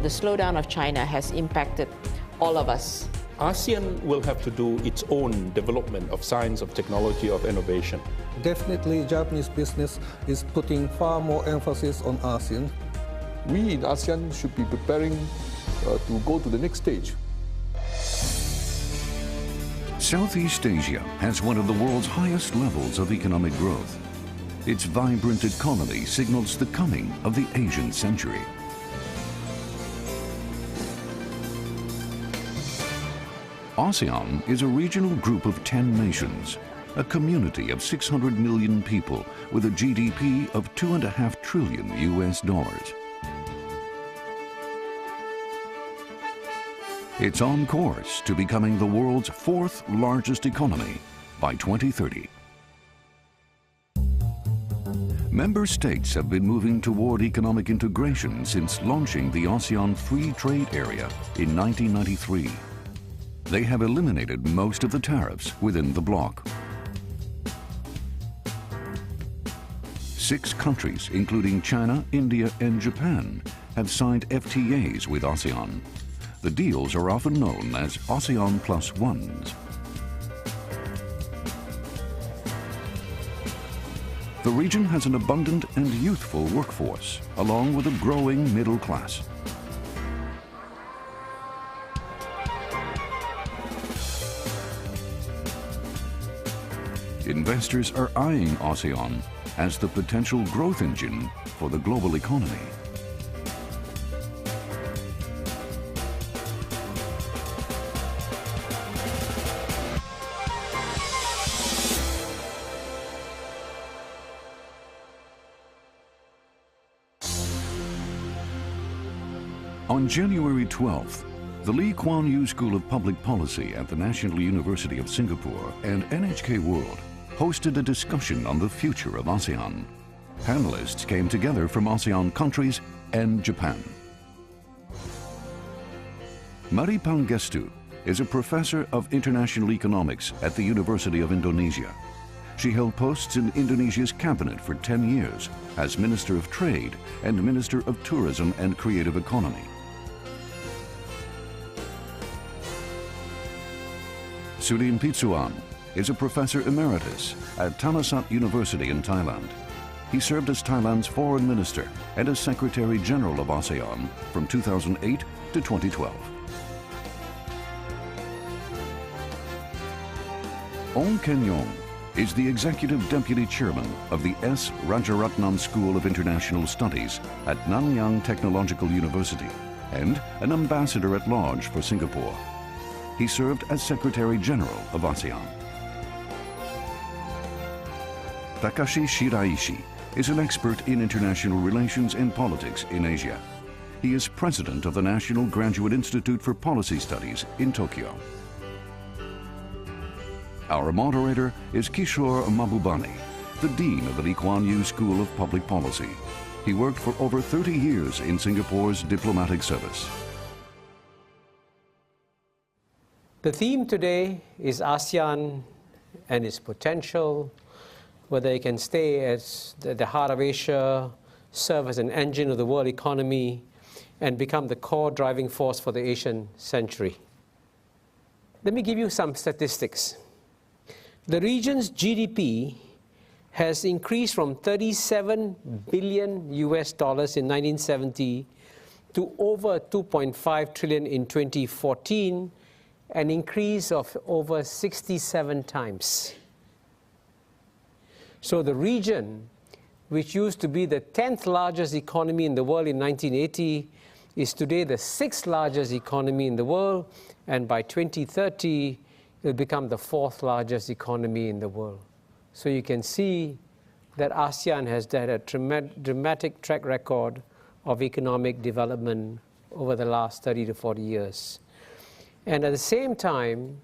the slowdown of China has impacted all of us. ASEAN will have to do its own development of science, of technology, of innovation. Definitely, Japanese business is putting far more emphasis on ASEAN. We in ASEAN should be preparing to go to the next stage. Southeast Asia has one of the world's highest levels of economic growth. Its vibrant economy signals the coming of the Asian century. ASEAN is a regional group of 10 nations, a community of 600 million people with a GDP of $2.5 trillion US. It's on course to becoming the world's fourth largest economy by 2030. Member states have been moving toward economic integration since launching the ASEAN Free Trade Area in 1993. They have eliminated most of the tariffs within the bloc. 6 countries, including China, India, and Japan, have signed FTAs with ASEAN. The deals are often known as ASEAN Plus Ones. The region has an abundant and youthful workforce, along with a growing middle class. Investors are eyeing ASEAN as the potential growth engine for the global economy. On January 12th, the Lee Kuan Yew School of Public Policy at the National University of Singapore and NHK World hosted a discussion on the future of ASEAN. Panelists came together from ASEAN countries and Japan. Mari Pangestu is a professor of international economics at the University of Indonesia. She held posts in Indonesia's cabinet for 10 years as Minister of Trade and Minister of Tourism and Creative Economy. Surin Pitsuan is a professor emeritus at Thammasat University in Thailand. He served as Thailand's foreign minister and as Secretary General of ASEAN from 2008 to 2012. Ong Ken Yong is the Executive Deputy Chairman of the S. Rajaratnam School of International Studies at Nanyang Technological University and an Ambassador at Large for Singapore. He served as Secretary General of ASEAN. Takashi Shiraishi is an expert in international relations and politics in Asia. He is president of the National Graduate Institute for Policy Studies in Tokyo. Our moderator is Kishore Mahbubani, the Dean of the Lee Kuan Yew School of Public Policy. He worked for over 30 years in Singapore's diplomatic service. The theme today is ASEAN and its potential, whether it can stay at the heart of Asia, serve as an engine of the world economy, and become the core driving force for the Asian century. Let me give you some statistics. The region's GDP has increased from $37 billion in 1970 to over $2.5 trillion in 2014, an increase of over 67 times. So the region, which used to be the 10th largest economy in the world in 1980, is today the 6th largest economy in the world, and by 2030, it will become the 4th largest economy in the world. So you can see that ASEAN has had a dramatic track record of economic development over the last 30 to 40 years. And at the same time,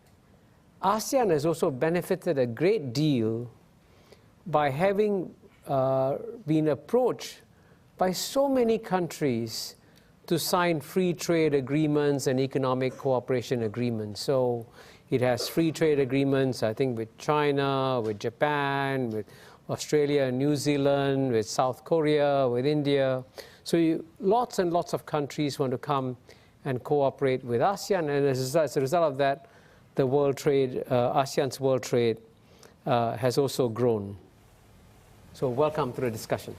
ASEAN has also benefited a great deal by having been approached by so many countries to sign free trade agreements and economic cooperation agreements. So it has free trade agreements, I think, with China, with Japan, with Australia and New Zealand, with South Korea, with India. So lots and lots of countries want to come and cooperate with ASEAN, and as a result of that, the world trade, ASEAN's world trade has also grown. So welcome to the discussion.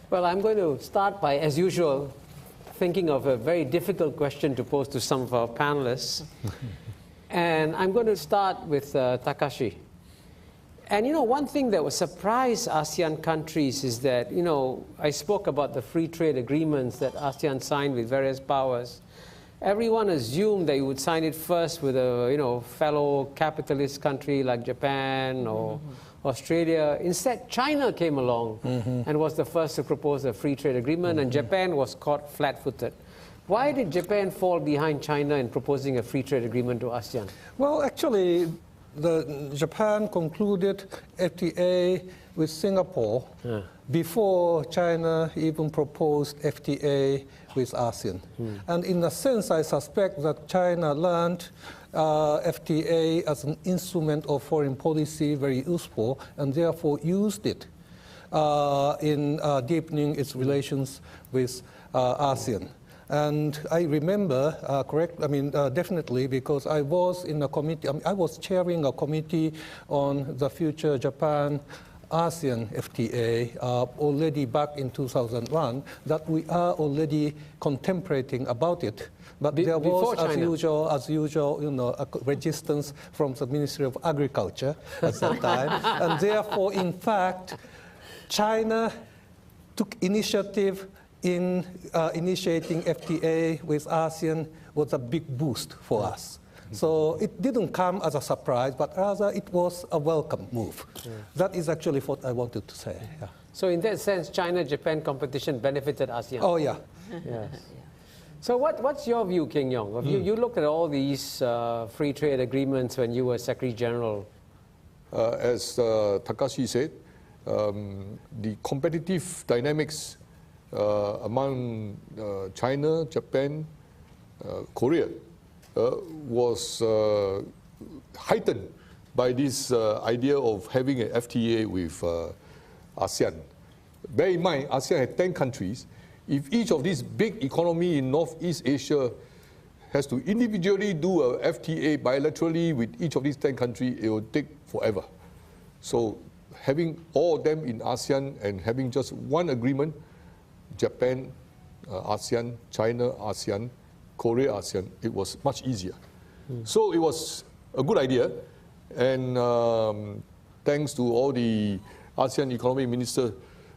Well, I'm going to start by, as usual, thinking of a very difficult question to pose to some of our panelists. And I'm going to start with Takashi. And one thing that will surprise ASEAN countries is that, I spoke about the free trade agreements that ASEAN signed with various powers. Everyone assumed that you would sign it first with a, fellow capitalist country like Japan or Australia. Instead, China came along and was the first to propose a free trade agreement, and Japan was caught flat-footed. Why did Japan fall behind China in proposing a free trade agreement to ASEAN? Well, actually, Japan concluded FTA with Singapore before China even proposed FTA with ASEAN. And in a sense, I suspect that China learned FTA as an instrument of foreign policy very useful, and therefore used it in deepening its relations with ASEAN. And I remember, definitely, because I was in a committee, I was chairing a committee on the future Japan-ASEAN FTA already back in 2001, that we are already contemplating about it. But there was, as usual, a resistance from the Ministry of Agriculture at that time. And therefore, in fact, China took initiative in initiating FTA with ASEAN was a big boost for us. So it didn't come as a surprise, but rather it was a welcome move. That is actually what I wanted to say. Yeah. So in that sense, China-Japan competition benefited ASEAN? Oh, yeah. Yes. So what's your view, King Yong? You looked at all these free trade agreements when you were Secretary General. As Takashi said, the competitive dynamics among China, Japan, Korea was heightened by this idea of having an FTA with ASEAN. Bear in mind, ASEAN had 10 countries. If each of these big economies in Northeast Asia has to individually do a FTA bilaterally with each of these 10 countries, it will take forever. So having all of them in ASEAN and having just one agreement, Japan, ASEAN, China, ASEAN, Korea, ASEAN, it was much easier. So it was a good idea, and thanks to all the ASEAN economic ministers,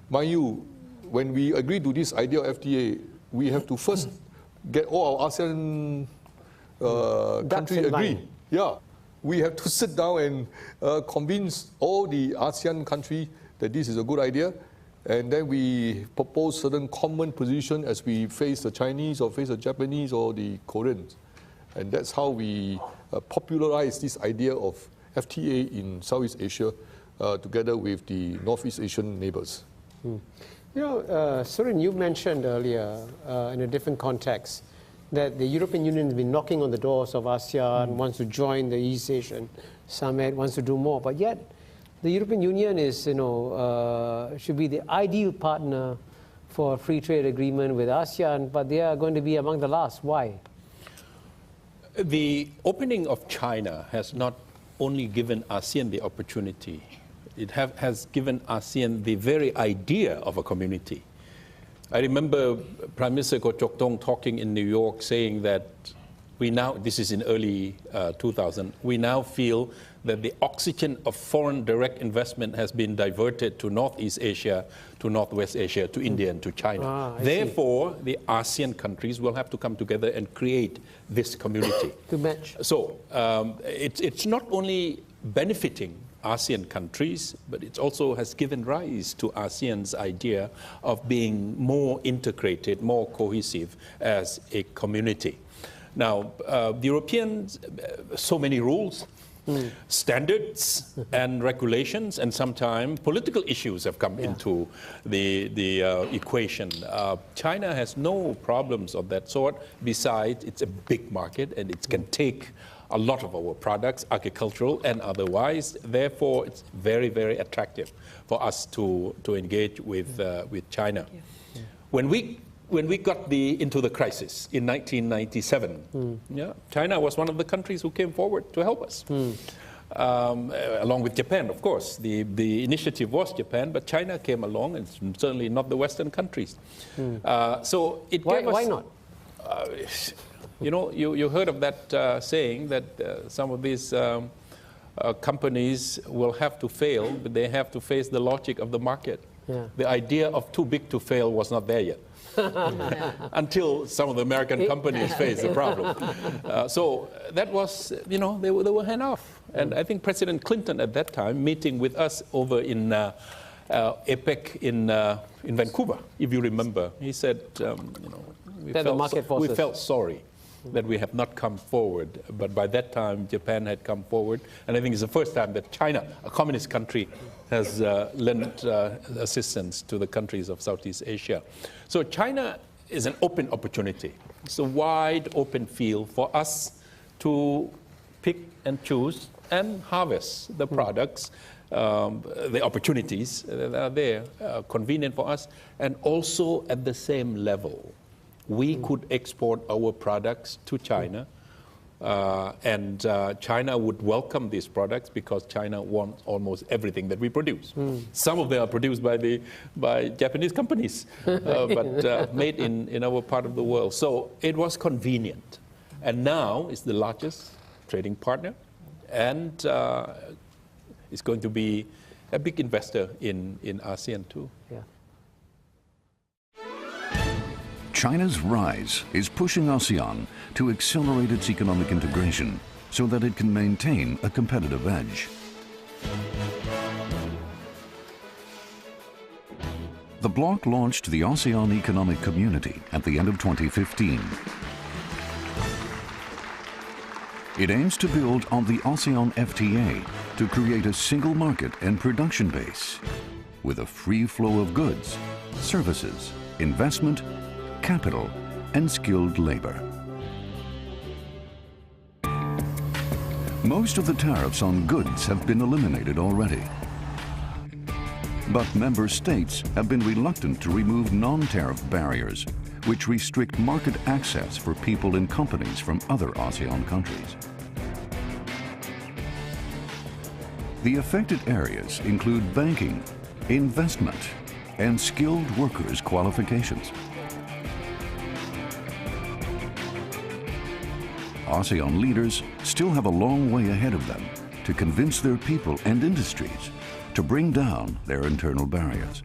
mind you, when we agreed to this idea of FTA, we have to first get all our ASEAN countries agree. Yeah, we have to sit down and convince all the ASEAN countries that this is a good idea. And then we propose certain common position as we face the Chinese or face the Japanese or the Koreans. And that's how we popularize this idea of FTA in Southeast Asia together with the Northeast Asian neighbors. Surin, you mentioned earlier in a different context that the European Union has been knocking on the doors of ASEAN, wants to join the East Asian Summit, wants to do more, but yet the European Union is, should be the ideal partner for a free trade agreement with ASEAN, but they are going to be among the last. Why? The opening of China has not only given ASEAN the opportunity, it has given ASEAN the very idea of a community. I remember Prime Minister Goh Chok Tong talking in New York saying that we now, this is in early 2000, we now feel that the oxygen of foreign direct investment has been diverted to Northeast Asia, to Northwest Asia, to India and to China. Therefore, the ASEAN countries will have to come together and create this community. To match. So it's not only benefiting ASEAN countries, but it also has given rise to ASEAN's idea of being more integrated, more cohesive as a community. Now, the Europeans, so many rules, standards and regulations, and sometimes political issues have come into the equation. China has no problems of that sort. Besides, it's a big market and it can take a lot of our products, agricultural and otherwise. Therefore, it's very, very attractive for us to engage with China. Yeah. When we got into the crisis in 1997, China was one of the countries who came forward to help us. Along with Japan, of course. The initiative was Japan, but China came along, and certainly not the Western countries. So it gave us... Why not? You heard of that saying that some of these companies will have to fail, but they have to face the logic of the market. Yeah. The idea of too big to fail was not there yet. Until some of the American companies faced the problem. So that was, they were hand off. And I think President Clinton at that time, meeting with us over in APEC in Vancouver, if you remember, he said, we felt sorry that we have not come forward. But by that time, Japan had come forward. And I think it's the first time that China, a communist country, has lent assistance to the countries of Southeast Asia. So China is an open opportunity. It's a wide open field for us to pick and choose and harvest the products, the opportunities that are there, convenient for us, and also at the same level. We could export our products to China, and China would welcome these products because China wants almost everything that we produce. Some of them are produced by Japanese companies, but made in our part of the world. So it was convenient. And now it's the largest trading partner, and it's going to be a big investor in ASEAN too. Yeah. China's rise is pushing ASEAN to accelerate its economic integration so that it can maintain a competitive edge. The bloc launched the ASEAN Economic Community at the end of 2015. It aims to build on the ASEAN FTA to create a single market and production base with a free flow of goods, services, investment, capital, and skilled labor. Most of the tariffs on goods have been eliminated already. But member states have been reluctant to remove non-tariff barriers, which restrict market access for people and companies from other ASEAN countries. The affected areas include banking, investment, and skilled workers' qualifications. ASEAN leaders still have a long way ahead of them to convince their people and industries to bring down their internal barriers.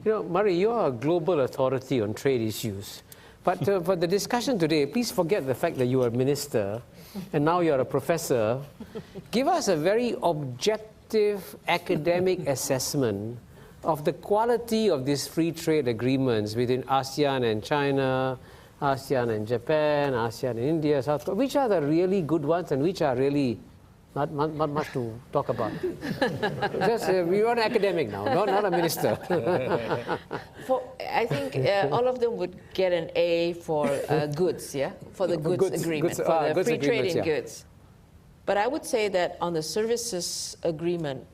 Murray, you are a global authority on trade issues. But for the discussion today, please forget the fact that you are a minister and now you're a professor. Give us a very objective academic assessment of the quality of these free trade agreements between ASEAN and China, ASEAN and Japan, ASEAN and India, South Korea. Which are the really good ones and which are really not much to talk about? Just, you're an academic now, not a minister. I think all of them would get an A for goods, yeah? For the goods agreement, for the free trade in goods. But I would say that on the services agreement,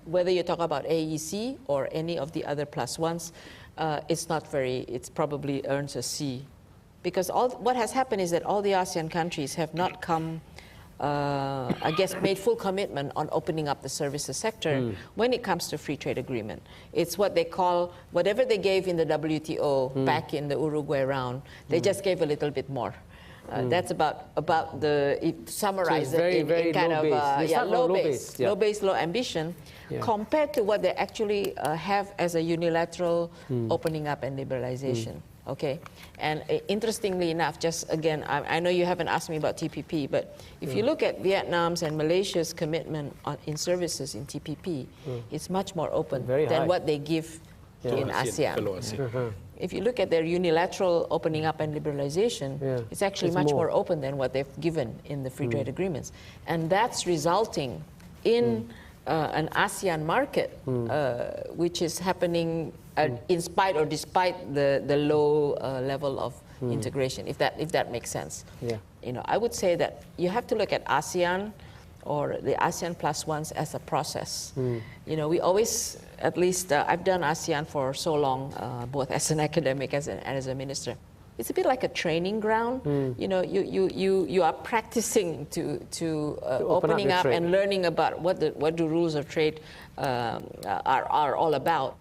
whether you talk about AEC or any of the other plus ones, it's probably earns a C. Because what has happened is that all the ASEAN countries have not come, I guess, made full commitment on opening up the services sector when it comes to free trade agreement. It's what they call, whatever they gave in the WTO back in the Uruguay round, they just gave a little bit more. That's about summarize so it in kind of low base, low ambition, compared to what they actually have as a unilateral opening up and liberalization. Okay, and interestingly enough, just again, I know you haven't asked me about TPP, but if you look at Vietnam's and Malaysia's commitment in services in TPP, it's much more open than what they give in ASEAN. If you look at their unilateral opening up and liberalization, it's actually much more open than what they've given in the free trade agreements. And that's resulting in an ASEAN market, which is happening in spite or despite the low level of integration, if that makes sense. Yeah. You know, I would say that you have to look at ASEAN or the ASEAN plus ones as a process. You know, we always, at least I've done ASEAN for so long, both as an academic and as a minister. It's a bit like a training ground. You know, you are practicing to opening up and learning about what the rules of trade are all about.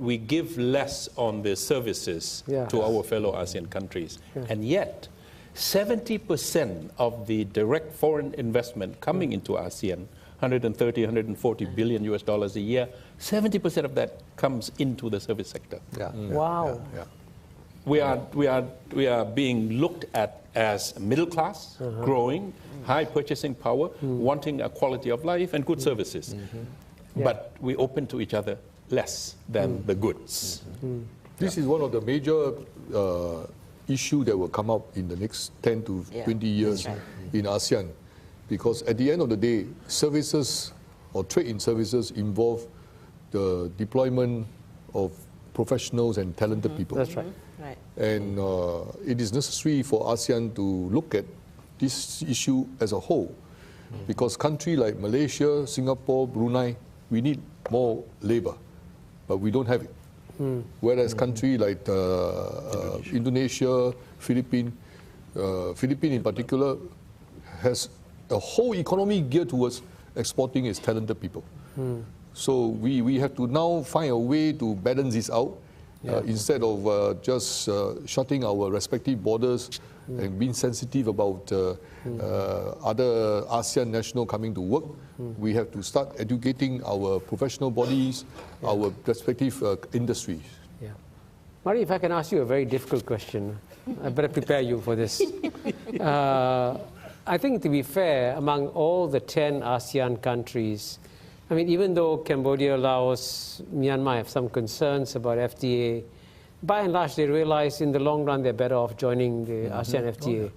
We give less on the services to our fellow ASEAN countries, and yet 70% of the direct foreign investment coming into ASEAN, 130, 140 billion US dollars a year, 70% of that comes into the service sector. Wow. We are being looked at as middle class, growing, high purchasing power, wanting a quality of life and good services. But we open to each other less than the goods. This is one of the major issues that will come up in the next 10 to 20 years in ASEAN. Because at the end of the day, services or trade in services involve the deployment of professionals and talented people. That's right. And it is necessary for ASEAN to look at this issue as a whole. Because countries like Malaysia, Singapore, Brunei, we need more labor, but we don't have it. Whereas countries like Indonesia, Philippines in particular, has a whole economy geared towards exporting its talented people. So we have to now find a way to balance this out instead of just shutting our respective borders and being sensitive about other ASEAN nationals coming to work. We have to start educating our professional bodies, our respective industries. Mari, if I can ask you a very difficult question, I better prepare you for this. I think, to be fair, among all the 10 ASEAN countries, I mean, even though Cambodia, Laos, Myanmar have some concerns about FTA, by and large they realize in the long run they're better off joining the ASEAN FTA.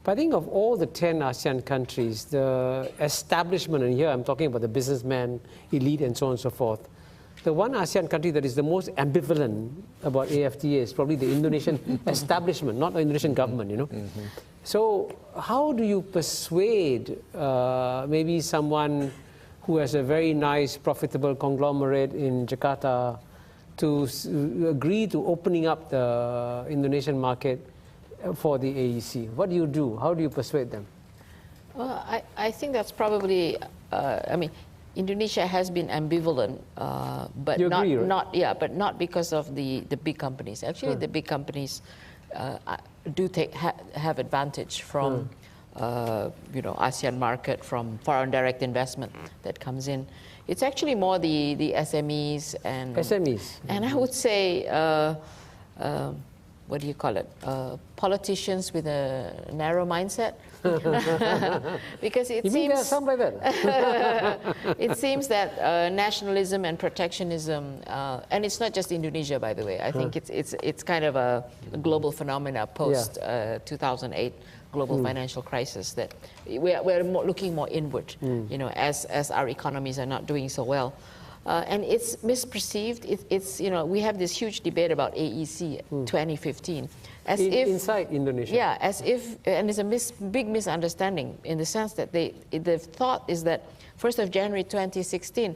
But I think of all the 10 ASEAN countries, the establishment, and here I'm talking about the businessman, elite, and so on and so forth, the one ASEAN country that is the most ambivalent about AFTA is probably the Indonesian establishment, not the Indonesian government, you know. So how do you persuade maybe someone who has a very nice, profitable conglomerate in Jakarta to agree to opening up the Indonesian market for the AEC? What do you do? How do you persuade them? Well, I think that's probably, I mean, Indonesia has been ambivalent, but but not because of the big companies. Actually, the big companies do have advantage from you know, ASEAN market, from foreign direct investment that comes in. It's actually more the SMEs and and I would say what do you call it? Politicians with a narrow mindset. Because it seems some like that. it seems that nationalism and protectionism, and it's not just Indonesia, by the way. I think it's kind of a global phenomena post 2008 global financial crisis, that we're looking more inward, you know, as our economies are not doing so well. And it's misperceived. It's you know, we have this huge debate about AEC 2015, as if inside Indonesia. Yeah, as if, and it's a big misunderstanding in the sense that the thought is that 1st of January 2016,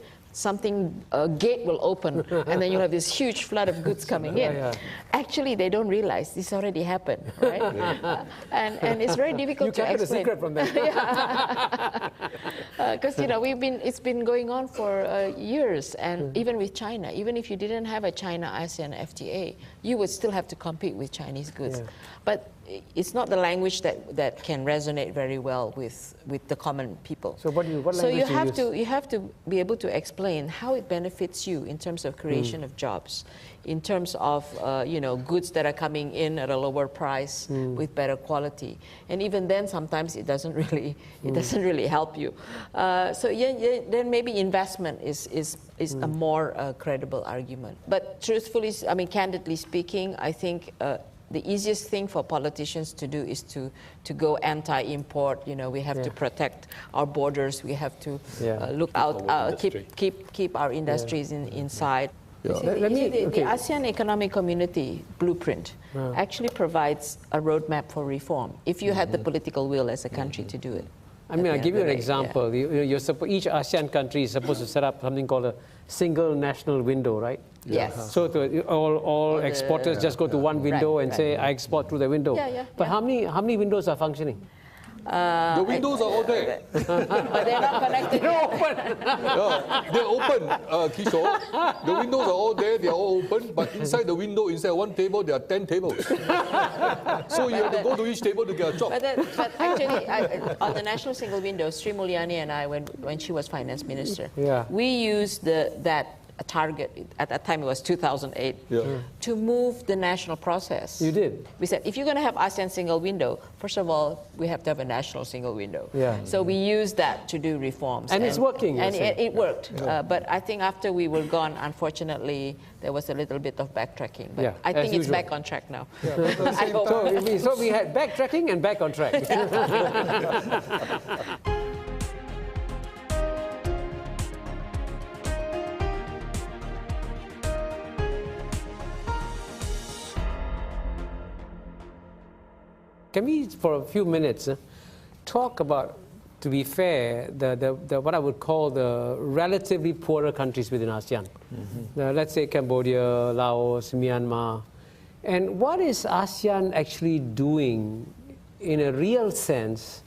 a gate will open, and then you'll have this huge flood of goods coming in. Actually, they don't realize this already happened, right? And it's very difficult to explain. You kept the secret from them. Because you know, it's been going on for years, and even with China, even if you didn't have a China-ASEAN FTA, you would still have to compete with Chinese goods. But it's not the language that can resonate very well with the common people. So what language so you use? have to be able to explain how it benefits you in terms of creation of jobs, in terms of you know, goods that are coming in at a lower price with better quality. And even then, sometimes it doesn't really help you. So then maybe investment is a more credible argument. But truthfully, I mean, candidly speaking, I think the easiest thing for politicians to do is to go anti-import. You know, we have to protect our borders. We have to look out, keep our industries inside. Yeah. The ASEAN Economic Community blueprint actually provides a roadmap for reform if you had the political will as a country to do it. I mean, I'll give you an example. Each ASEAN country is supposed to set up something called a single national window, right? Yes. So all exporters just go to one window and say, I export through the window. But how many windows are functioning? The windows are all there. But they're not connected. They're open. They're open, Kishore. The windows are all there, they're all open, but inside the window, instead of one table, there are 10 tables. So you have to go to each table to get a job. But actually, on the National Single Window, Sri Mulyani and I, when she was finance minister, we used that target, at that time it was 2008, to move the national process. You did? We said, if you're going to have ASEAN single window, first of all, we have to have a national single window. So we used that to do reforms. And it's working. And it worked. But I think after we were gone, unfortunately, there was a little bit of backtracking. But I think it's back on track now. I hope. So we had backtracking and back on track. Can we, for a few minutes, talk about, to be fair, what I would call the relatively poorer countries within ASEAN? Let's say Cambodia, Laos, Myanmar. And what is ASEAN actually doing in a real sense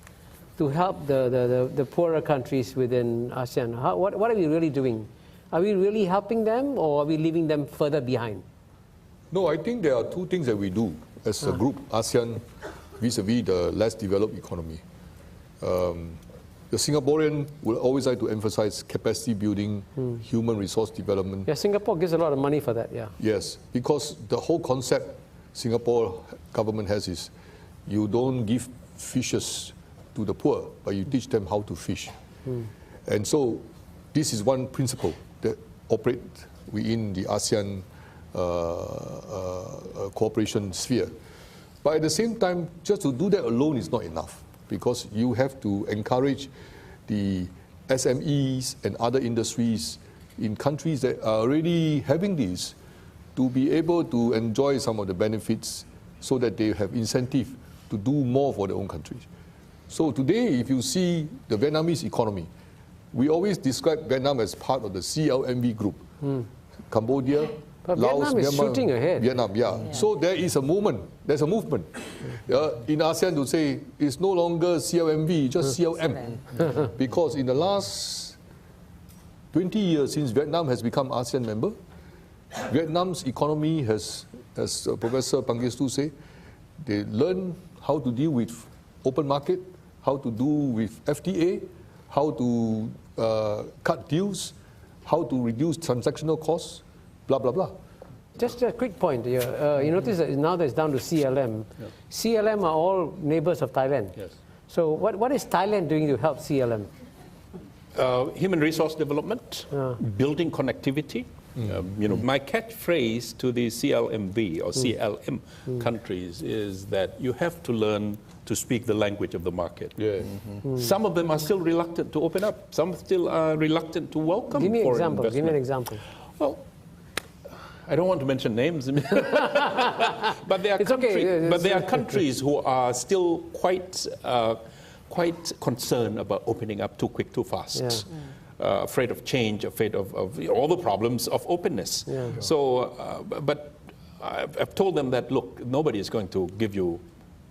to help the poorer countries within ASEAN? What are we really doing? Are we really helping them, or are we leaving them further behind? No, I think there are two things that we do as a group, ASEAN, vis-a-vis the less developed economy. The Singaporean will always like to emphasize capacity building, human resource development. Yeah, Singapore gives a lot of money for that, Yes, because the whole concept Singapore government has is you don't give fishes to the poor, but you teach them how to fish. And so this is one principle that operates within the ASEAN cooperation sphere. But at the same time, just to do that alone is not enough, because you have to encourage the SMEs and other industries in countries that are already having this to be able to enjoy some of the benefits so that they have incentive to do more for their own countries. So today, if you see the Vietnamese economy, we always describe Vietnam as part of the CLMV group. Cambodia, but Laos, Vietnam is Myanmar, shooting ahead. Vietnam, So there is a movement. There's a movement in ASEAN to say it's no longer CLMV, just CLM. Because in the last 20 years since Vietnam has become ASEAN member, Vietnam's economy has, as Professor Pangestu said, they learn how to deal with open market, how to do with FTA, how to cut deals, how to reduce transactional costs, blah, blah, blah. Just a quick point here. You notice that now that it's down to CLM. CLM are all neighbors of Thailand. Yes. So what is Thailand doing to help CLM? Human resource development, building connectivity. My catchphrase to the CLMV or CLM countries is that you have to learn to speak the language of the market. Some of them are still reluctant to open up. Some still are reluctant to welcome foreign investment. Give me an example. Well, I don't want to mention names, but there are countries who are still quite concerned about opening up too quick, too fast. Afraid of change, afraid of all the problems of openness. So, but I've told them that, look, nobody is going to give you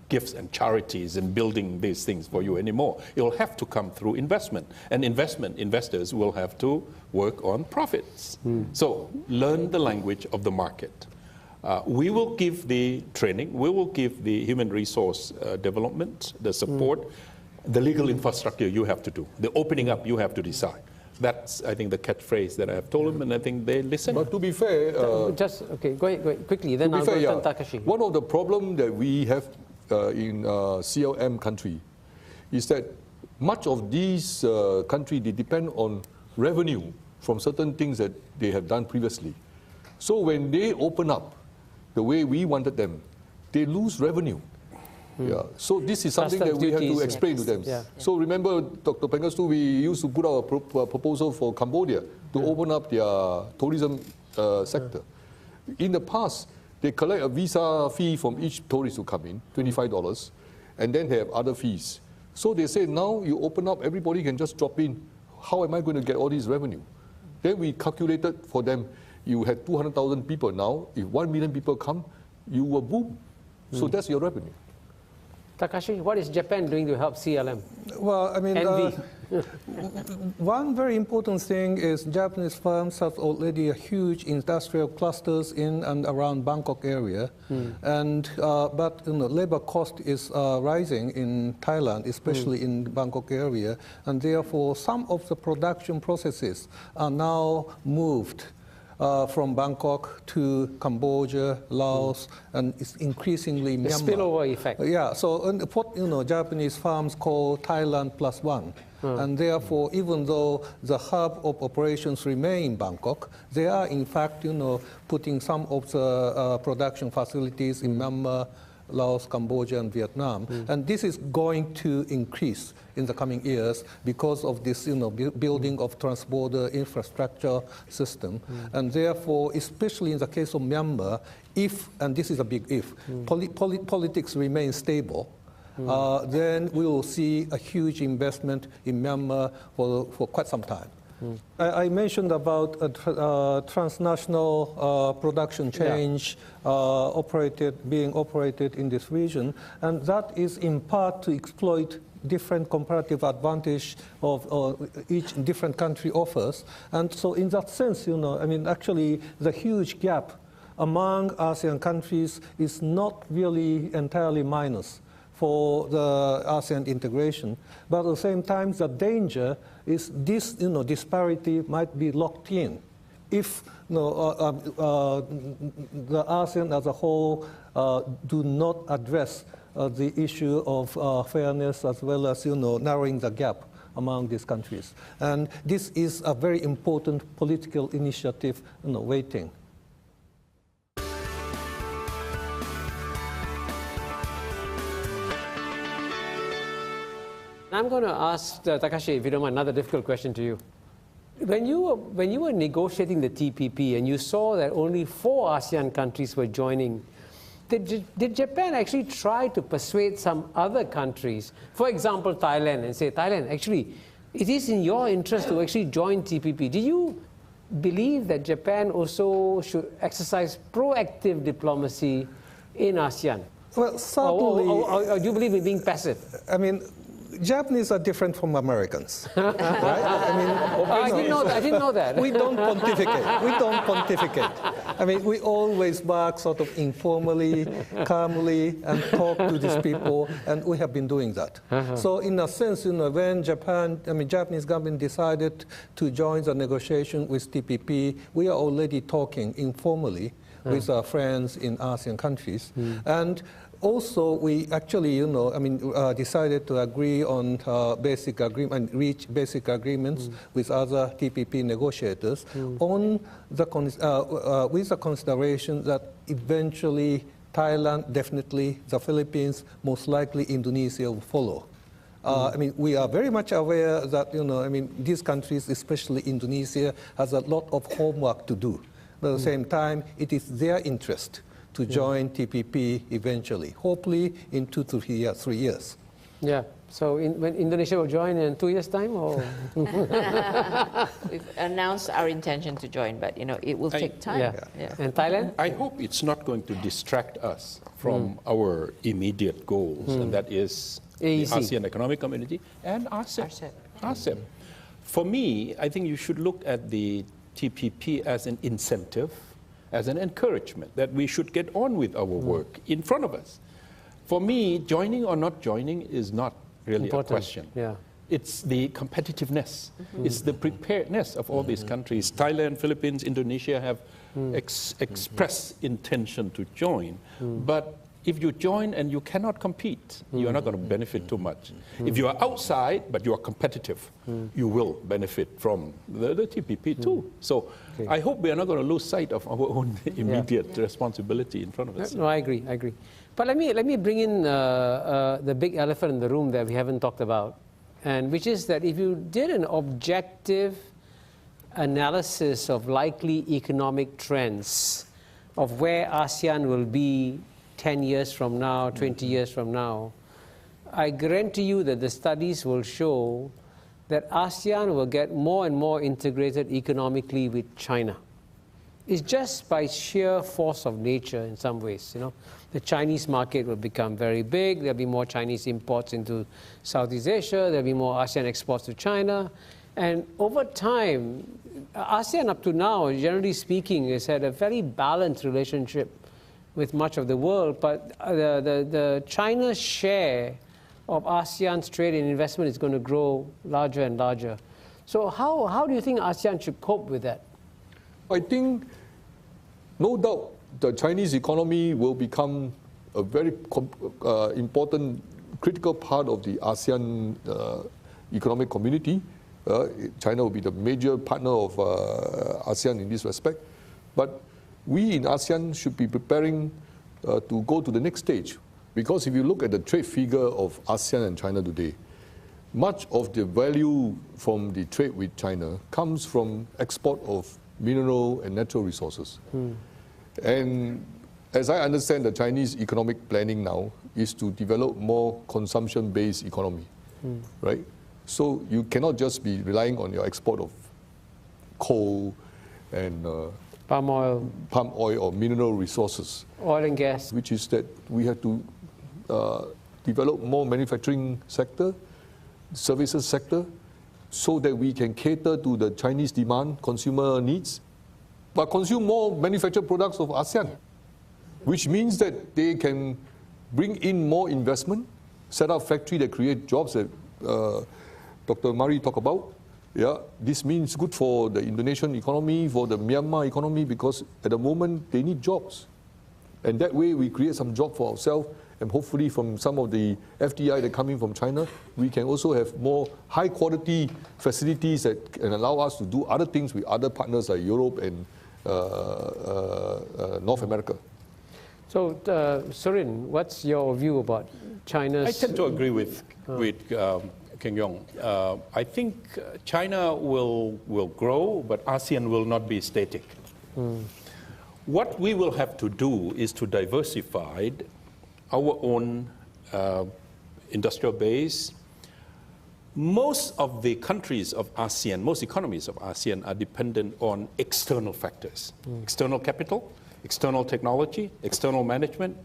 gifts and charities and building these things for you anymore. It will have to come through investment. And investors will have to work on profits. So learn the language of the market. We will give the training, we will give the human resource development, the support, the legal infrastructure you have to do. The opening up you have to decide. That's, I think, the catchphrase that I have told them, and I think they listen. But to be fair... go ahead quickly, then I'll go to Takashi. One of the problems that we have in CLM country is that much of these countries, they depend on revenue from certain things that they have done previously. So when they open up the way we wanted them, they lose revenue. Yeah. So this is something that we have to explain to them. Yeah. So remember, Dr. Pengastu, we used to put out a proposal for Cambodia to open up their tourism sector. In the past, they collect a visa fee from each tourist who come in, $25, and then they have other fees. So they say, now you open up, everybody can just drop in. How am I going to get all this revenue? Then we calculated for them, you had 200,000 people now. If 1 million people come, you will boom. So that's your revenue. Takashi, what is Japan doing to help CLM? Well, I mean, one very important thing is Japanese firms have already a huge industrial clusters in and around Bangkok area, and but labor cost is rising in Thailand, especially in Bangkok area, and therefore some of the production processes are now moved from Bangkok to Cambodia, Laos, and it's increasingly Myanmar. Spillover effect. Yeah, so what Japanese firms call Thailand plus one. And therefore, even though the hub of operations remain in Bangkok, they are in fact putting some of the production facilities in Myanmar, Laos, Cambodia, and Vietnam. And this is going to increase in the coming years because of this building of transborder infrastructure system. And therefore, especially in the case of Myanmar, if, and this is a big if, politics remain stable, then we will see a huge investment in Myanmar for quite some time. I mentioned about transnational production change being operated in this region, and that is in part to exploit different comparative advantage of each different country offers. And so in that sense, I mean, actually the huge gap among ASEAN countries is not really entirely minus for the ASEAN integration. But at the same time, the danger is this disparity might be locked in if the ASEAN as a whole do not address the issue of fairness as well as narrowing the gap among these countries. And this is a very important political initiative waiting. I'm going to ask Takashi, if you don't mind, another difficult question to you. When you were negotiating the TPP and you saw that only 4 ASEAN countries were joining, did Japan actually try to persuade some other countries, for example Thailand, and say, Thailand, actually, it is in your interest to actually join TPP? Do you believe that Japan also should exercise proactive diplomacy in ASEAN? Well, certainly. Or do you believe in being passive? I mean, Japanese are different from Americans, right? I mean, I didn't know that. We don't pontificate. We don't pontificate. I mean, we always work sort of informally, calmly, and talk to these people, and we have been doing that. So in a sense, when Japanese government decided to join the negotiation with TPP, we are already talking informally with our friends in ASEAN countries. And also, we actually, decided to agree on basic agreement, reach basic agreements with other TPP negotiators on the with the consideration that eventually Thailand, definitely the Philippines, most likely Indonesia will follow. I mean, we are very much aware that these countries, especially Indonesia, has a lot of homework to do. But at the same time, it is their interest to join TPP eventually, hopefully in 2 to 3 years. Yeah. So when Indonesia will join in 2 years' time, or we've announced our intention to join, but it will take time. Yeah. And Thailand? I hope it's not going to distract us from our immediate goals, and that is the ASEAN Economic Community and ASEAN. For me, I think you should look at the TPP as an incentive, as an encouragement that we should get on with our work in front of us. For me, joining or not joining is not really a question. It's the competitiveness. It's the preparedness of all these countries. Thailand, Philippines, Indonesia have expressed intention to join. But if you join and you cannot compete, you are not going to benefit too much. If you are outside, but you are competitive, you will benefit from the TPP too. So I hope we are not going to lose sight of our own immediate responsibility in front of us. No, I agree. But let me bring in the big elephant in the room that we haven't talked about, and which is that if you did an objective analysis of likely economic trends of where ASEAN will be 10 years from now, 20 years from now, I guarantee you that the studies will show that ASEAN will get more and more integrated economically with China. It's just by sheer force of nature in some ways, you know. The Chinese market will become very big, there'll be more Chinese imports into Southeast Asia, there'll be more ASEAN exports to China, and over time, ASEAN up to now, generally speaking, has had a very balanced relationship with much of the world, but the China's share of ASEAN's trade and investment is going to grow larger and larger. So how do you think ASEAN should cope with that? I think, no doubt, the Chinese economy will become a very important, critical part of the ASEAN economic community. China will be the major partner of ASEAN in this respect. But we in ASEAN should be preparing to go to the next stage. Because if you look at the trade figure of ASEAN and China today, much of the value from the trade with China comes from export of mineral and natural resources. And as I understand, the Chinese economic planning now is to develop more consumption-based economy, right? So you cannot just be relying on your export of coal and palm oil or mineral resources. Oil and gas. Which is that we have to develop more manufacturing sector, services sector, so that we can cater to the Chinese demand, consumer needs, but consume more manufactured products of ASEAN, which means that they can bring in more investment, set up factory that create jobs that Dr. Murray talked about. Yeah, this means good for the Indonesian economy, for the Myanmar economy, because at the moment they need jobs. And that way we create some job for ourselves, and hopefully from some of the FDI that come in from China, we can also have more high quality facilities that can allow us to do other things with other partners like Europe and North America. So, Surin, what's your view about China's... I tend to agree with Keng Yong. I think China will grow, but ASEAN will not be static. What we will have to do is to diversify our own industrial base. Most of the countries of ASEAN, most economies of ASEAN are dependent on external factors. External capital, external technology, external management.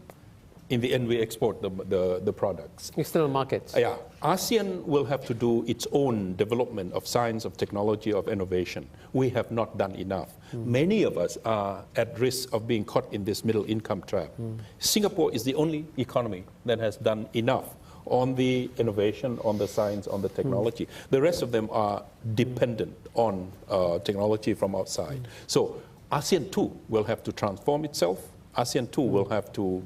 In the end, we export the products. External markets. Yeah. ASEAN will have to do its own development of science, of technology, of innovation. We have not done enough. Many of us are at risk of being caught in this middle income trap. Singapore is the only economy that has done enough on the innovation, on the science, on the technology. The rest of them are dependent on technology from outside. So ASEAN too will have to transform itself. ASEAN too will have to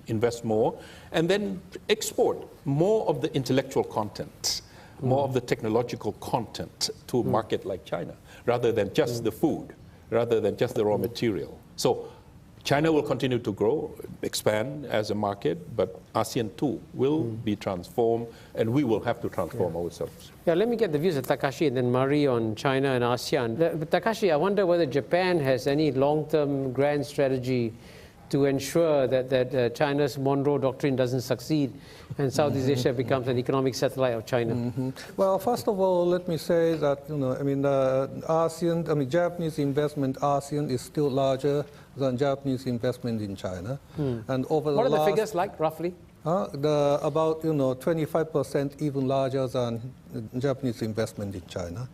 invest more and then export more of the intellectual content, more of the technological content to a market like China, rather than just the food, rather than just the raw material. So China will continue to grow, expand as a market, but ASEAN too will be transformed, and we will have to transform ourselves. Yeah, let me get the views of Takashi and then Murray on China and ASEAN. Takashi, I wonder whether Japan has any long-term grand strategy to ensure that China's Monroe Doctrine doesn't succeed and Southeast Asia becomes an economic satellite of China? Well, first of all, let me say that Japanese investment ASEAN is still larger than Japanese investment in China. And over what are the figures like, roughly? About 25% even larger than Japanese investment in China.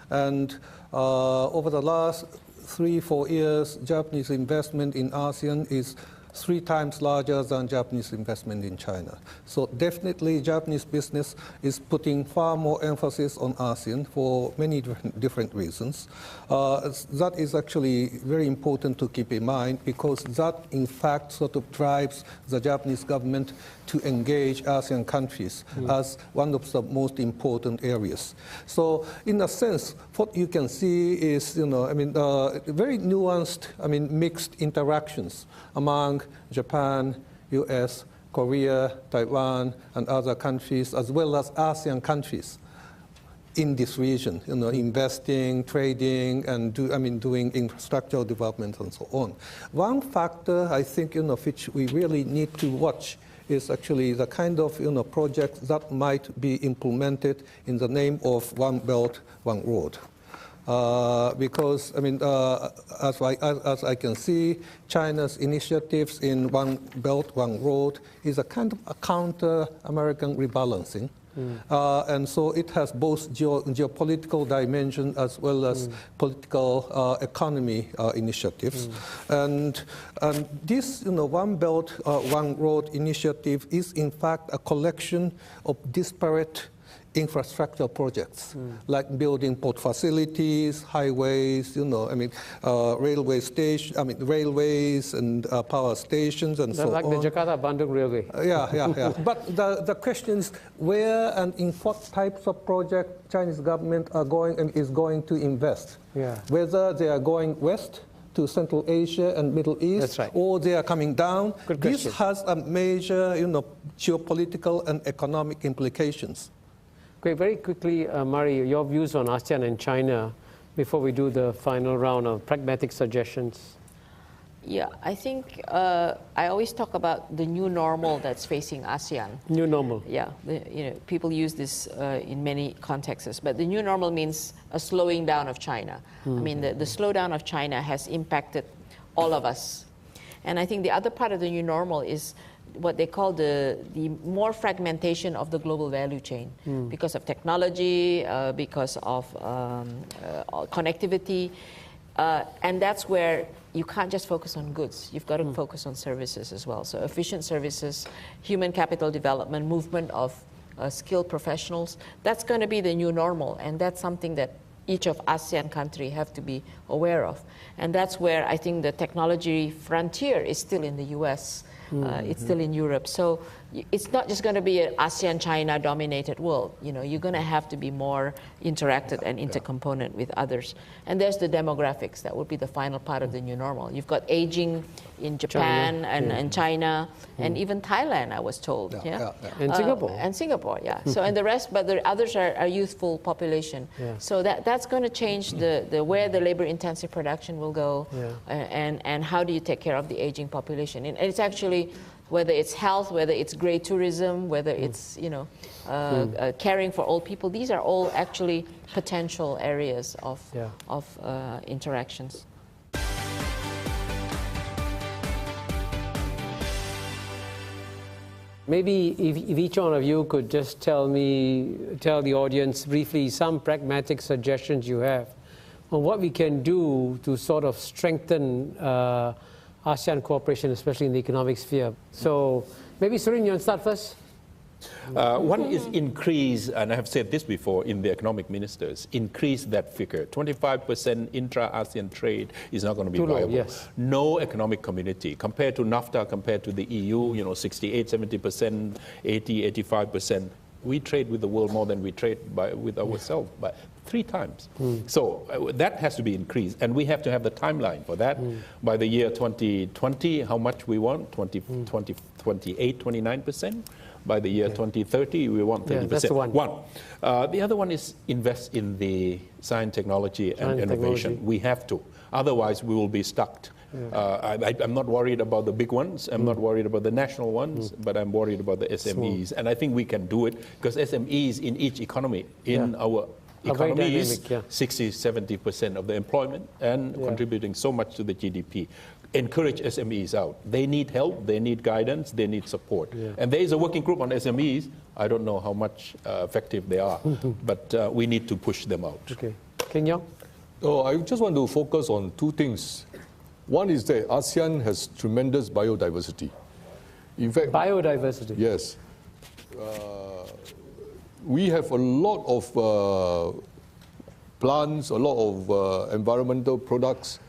And over the last 3-4 years, Japanese investment in ASEAN is 3 times larger than Japanese investment in China. So definitely Japanese business is putting far more emphasis on ASEAN for many different reasons. That is actually very important to keep in mind because that in fact sort of drives the Japanese government to engage ASEAN countries as one of the most important areas. So in a sense, what you can see is, very nuanced, mixed interactions among Japan, US, Korea, Taiwan, and other countries, as well as ASEAN countries in this region, investing, trading, and doing infrastructural development and so on. One factor I think, which we really need to watch is actually the kind of projects that might be implemented in the name of One Belt, One Road. Because, as I can see, China's initiatives in One Belt, One Road is a kind of a counter-American rebalancing. And so it has both geopolitical dimension as well as political economy initiatives. And this One Belt, One Road initiative is in fact a collection of disparate infrastructure projects, like building port facilities, highways, railways and power stations and so on. Like the Jakarta-Bandung Railway. Yeah. But the question is where and in what types of project Chinese government is going to invest. Yeah. Whether they are going west to Central Asia and Middle East, that's right, or they are coming down. Good question. This has a major, geopolitical and economic implications. Okay, very quickly, Mari, your views on ASEAN and China before we do the final round of pragmatic suggestions. Yeah, I think I always talk about the new normal that's facing ASEAN. New normal. Yeah, people use this in many contexts, but the new normal means a slowing down of China. The slowdown of China has impacted all of us. And I think the other part of the new normal is what they call the more fragmentation of the global value chain because of technology, because of connectivity. And that's where you can't just focus on goods. You've got to focus on services as well. So efficient services, human capital development, movement of skilled professionals, that's going to be the new normal. And that's something that each of ASEAN countries have to be aware of. And that's where I think the technology frontier is still in the US. It's still in Europe. So it's not just going to be an ASEAN-China dominated world. You're going to have to be more interacted and intercomponent with others. And there's the demographics. That would be the final part of the new normal. You've got aging in Japan and China and even Thailand, I was told. And Singapore. And Singapore, So and the rest, but the others are youthful population. So that's going to change the where the labor-intensive production will go and how do you take care of the aging population. And it's actually whether it's health, whether it's grey tourism, whether it's caring for old people. These are all actually potential areas of interactions. Maybe if each one of you could just tell the audience briefly some pragmatic suggestions you have on what we can do to sort of strengthen ASEAN cooperation, especially in the economic sphere. So maybe Surin, you want to start first? One is increase, and I have said this before in the economic ministers, increase that figure. 25% intra-ASEAN trade is not going to be viable. Yes. No economic community, compared to NAFTA, compared to the EU, 68, 70%, 80, 85%. We trade with the world more than we trade with ourselves, but 3 times. So that has to be increased, and we have to have the timeline for that. By the year 2020, how much we want? 28, 29%. By the year 2030, we want 30%. That's the one. The other one is invest in the science, technology, and innovation. We have to. Otherwise, we will be stuck. I'm not worried about the big ones. I'm not worried about the national ones, but I'm worried about the SMEs. And I think we can do it because SMEs in each economy, in our economy is 60, 70% of the employment and contributing so much to the GDP. Encourage SMEs out. They need help, they need guidance, they need support. And there is a working group on SMEs. I don't know how much effective they are, but we need to push them out. Okay. Keng Yong? I just want to focus on 2 things. One is that ASEAN has tremendous biodiversity. In fact, biodiversity. Yes. We have a lot of plants, a lot of environmental products,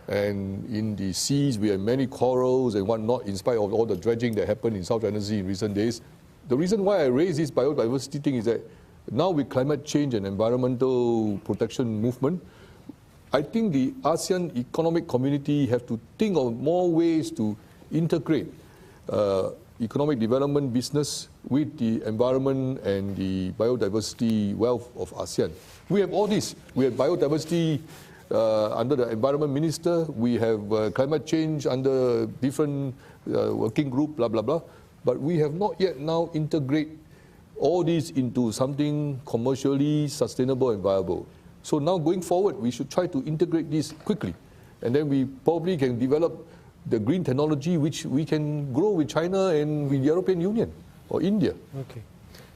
and in the seas we have many corals and whatnot, in spite of all the dredging that happened in South China Sea in recent days. The reason why I raise this biodiversity thing is that now with climate change and environmental protection movement, I think the ASEAN economic community have to think of more ways to integrate economic development business with the environment and the biodiversity wealth of ASEAN. We have all this. We have biodiversity under the environment minister. We have climate change under different working group, blah, blah, blah. But we have not yet now integrate all these into something commercially sustainable and viable. So now going forward, we should try to integrate this quickly. And then we probably can develop the green technology which we can grow with China and with the European Union or India. Okay.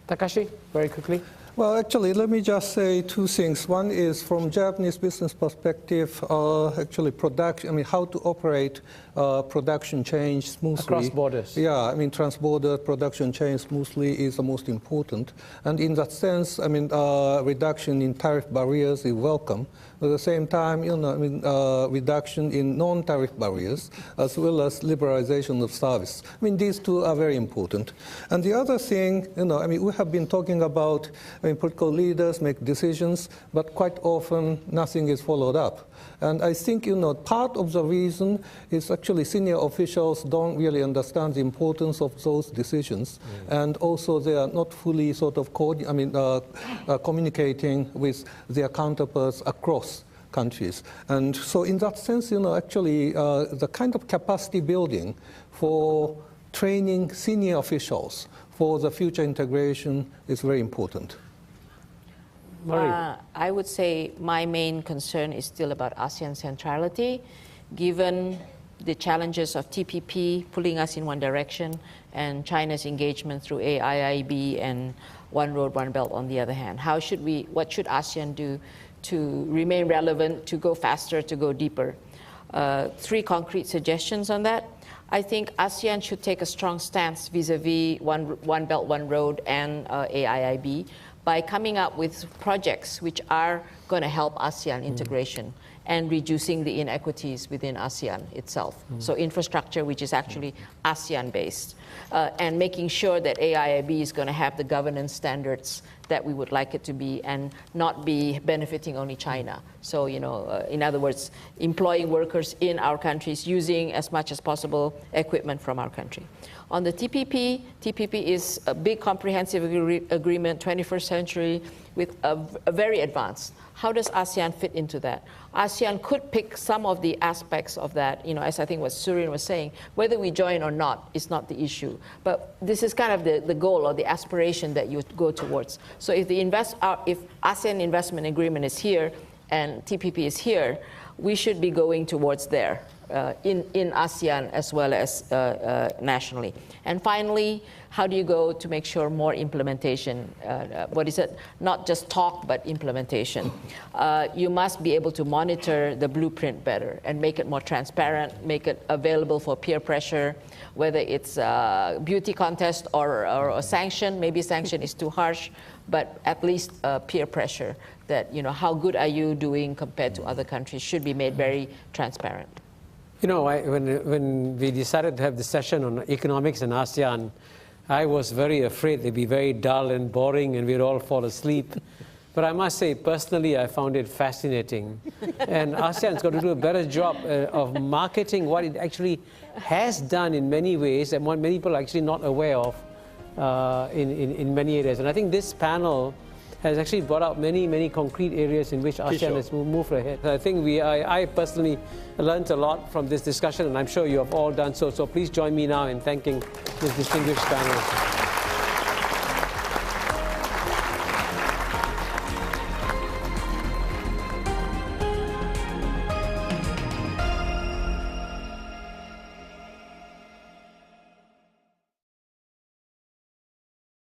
Takashi, very quickly. Well, actually, let me just say two things. One is from Japanese business perspective, actually production, I mean, how to operate production chain smoothly. Across borders. Yeah, I mean, trans-border production chain smoothly is the most important. And in that sense, I mean, reduction in tariff barriers is welcome. At the same time, you know, I mean, reduction in non-tariff barriers, as well as liberalization of service. I mean, these two are very important. And the other thing, you know, I mean, we have been talking about, I mean, political leaders make decisions, but quite often nothing is followed up. And I think, you know, part of the reason is actually senior officials don't really understand the importance of those decisions. And also they are not fully sort of communicating with their counterparts across countries. And so in that sense, you know, actually the kind of capacity building for training senior officials for the future integration is very important. I would say my main concern is still about ASEAN centrality, given the challenges of TPP pulling us in one direction and China's engagement through AIIB and One Road, One Belt on the other hand. What should ASEAN do to remain relevant, to go faster, to go deeper? 3 concrete suggestions on that. I think ASEAN should take a strong stance vis-a-vis One Belt, One Road and AIIB by coming up with projects which are going to help ASEAN integration and reducing the inequities within ASEAN itself. So infrastructure which is actually ASEAN-based, and making sure that AIIB is going to have the governance standards that we would like it to be and not be benefiting only China. So, you know, in other words, employing workers in our countries, using as much as possible equipment from our country. On the TPP, TPP is a big comprehensive agreement, 21st century, with a very advanced. How does ASEAN fit into that? ASEAN could pick some of the aspects of that, you know, as I think what Surin was saying, whether we join or not is not the issue. But this is kind of the goal or the aspiration that you go towards. So if if ASEAN investment agreement is here and TPP is here, we should be going towards there. In ASEAN as well as nationally. And finally, how do you go to make sure more implementation, not just talk, but implementation. You must be able to monitor the blueprint better and make it more transparent, make it available for peer pressure, whether it's a beauty contest or a sanction. Maybe sanction is too harsh, but at least peer pressure that, you know, how good are you doing compared to other countries should be made very transparent. You know, when we decided to have this session on economics and ASEAN, I was very afraid they'd be very dull and boring and we'd all fall asleep. But I must say, personally, I found it fascinating. And ASEAN's got to do a better job of marketing what it actually has done in many ways and what many people are actually not aware of in many areas. And I think this panel has actually brought out many concrete areas in which ASEAN has moved ahead. I think I personally learned a lot from this discussion, and I'm sure you have all done so. So please join me now in thanking this distinguished panel.